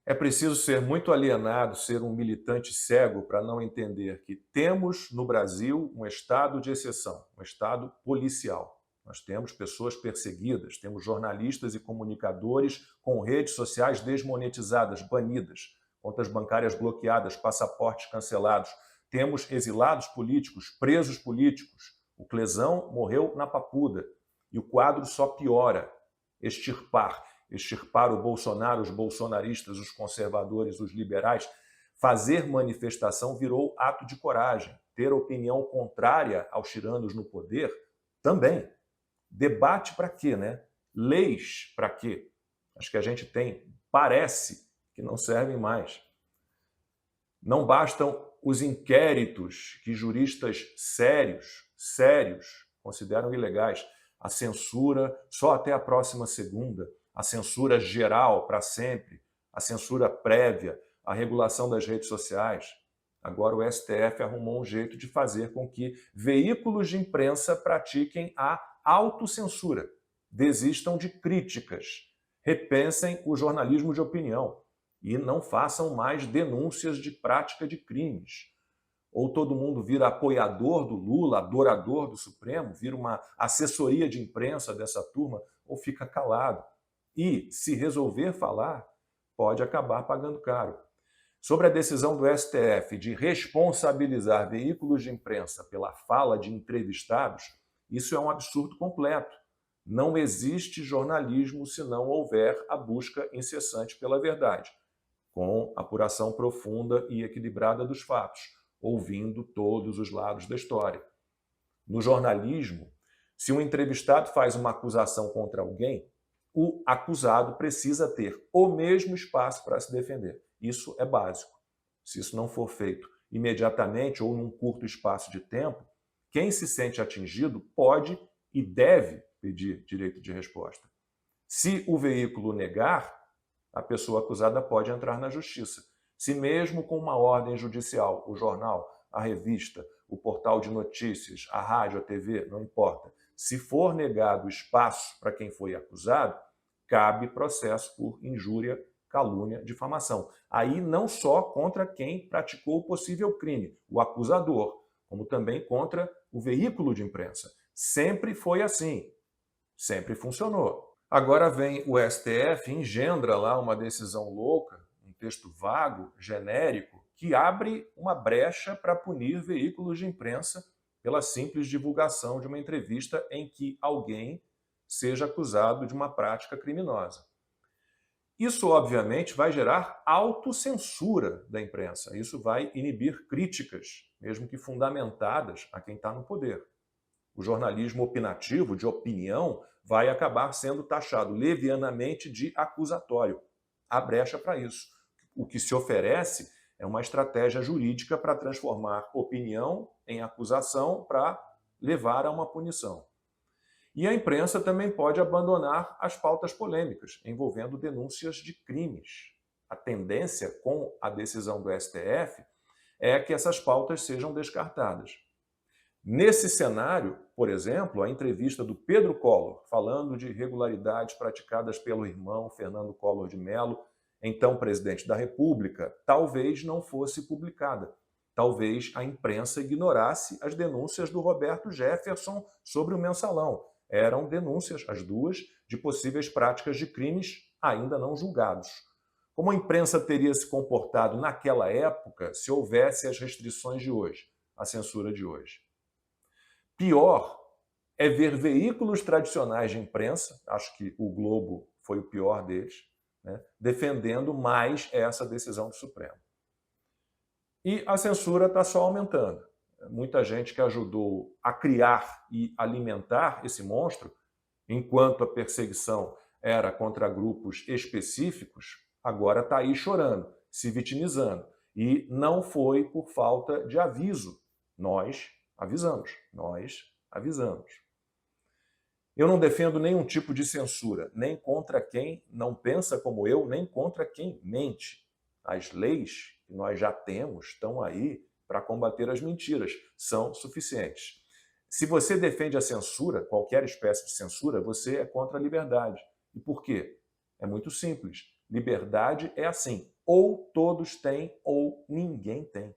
É preciso ser muito alienado, ser um militante cego para não entender que temos no Brasil um estado de exceção, um estado policial. Nós temos pessoas perseguidas, temos jornalistas e comunicadores com redes sociais desmonetizadas, banidas, contas bancárias bloqueadas, passaportes cancelados. Temos exilados políticos, presos políticos. O Clesão morreu na Papuda. E o quadro só piora. Extirpar o Bolsonaro, os bolsonaristas, os conservadores, os liberais. Fazer manifestação virou ato de coragem. Ter opinião contrária aos tiranos no poder, também. Debate para quê, né? Leis para quê? Acho que a gente tem, parece que não servem mais. Não bastam os inquéritos que juristas sérios, consideram ilegais. A censura só até a próxima segunda, a censura geral para sempre, a censura prévia, a regulação das redes sociais. Agora o STF arrumou um jeito de fazer com que veículos de imprensa pratiquem a autocensura, desistam de críticas, repensem o jornalismo de opinião e não façam mais denúncias de prática de crimes. Ou todo mundo vira apoiador do Lula, adorador do Supremo, vira uma assessoria de imprensa dessa turma, ou fica calado. E, se resolver falar, pode acabar pagando caro. Sobre a decisão do STF de responsabilizar veículos de imprensa pela fala de entrevistados, isso é um absurdo completo. Não existe jornalismo se não houver a busca incessante pela verdade, com apuração profunda e equilibrada dos fatos, ouvindo todos os lados da história. No jornalismo, se um entrevistado faz uma acusação contra alguém, o acusado precisa ter o mesmo espaço para se defender. Isso é básico. Se isso não for feito imediatamente ou num curto espaço de tempo, quem se sente atingido pode e deve pedir direito de resposta. Se o veículo negar, a pessoa acusada pode entrar na justiça. Se mesmo com uma ordem judicial, o jornal, a revista, o portal de notícias, a rádio, a TV, não importa, se for negado espaço para quem foi acusado, cabe processo por injúria, calúnia, difamação. Aí não só contra quem praticou o possível crime, o acusador, como também contra o veículo de imprensa. Sempre foi assim, sempre funcionou. Agora vem o STF, engendra lá uma decisão louca, um texto vago, genérico, que abre uma brecha para punir veículos de imprensa pela simples divulgação de uma entrevista em que alguém seja acusado de uma prática criminosa. Isso, obviamente, vai gerar autocensura da imprensa. Isso vai inibir críticas, mesmo que fundamentadas, a quem está no poder. O jornalismo opinativo, de opinião, vai acabar sendo taxado levianamente de acusatório. Há brecha para isso. O que se oferece é uma estratégia jurídica para transformar opinião em acusação para levar a uma punição. E a imprensa também pode abandonar as pautas polêmicas, envolvendo denúncias de crimes. A tendência com a decisão do STF é que essas pautas sejam descartadas. Nesse cenário, por exemplo, a entrevista do Pedro Collor, falando de irregularidades praticadas pelo irmão Fernando Collor de Mello, então presidente da República, talvez não fosse publicada. Talvez a imprensa ignorasse as denúncias do Roberto Jefferson sobre o mensalão. Eram denúncias, as duas, de possíveis práticas de crimes ainda não julgados. Como a imprensa teria se comportado naquela época se houvesse as restrições de hoje, a censura de hoje? Pior é ver veículos tradicionais de imprensa, acho que o Globo foi o pior deles, né, defendendo mais essa decisão do Supremo. E a censura está só aumentando. Muita gente que ajudou a criar e alimentar esse monstro, enquanto a perseguição era contra grupos específicos, agora está aí chorando, se vitimizando. E não foi por falta de aviso. Nós avisamos. Eu não defendo nenhum tipo de censura, nem contra quem não pensa como eu, nem contra quem mente. As leis que nós já temos estão aí para combater as mentiras, são suficientes. Se você defende a censura, qualquer espécie de censura, você é contra a liberdade. E por quê? É muito simples. Liberdade é assim. ou todos têm ou ninguém tem.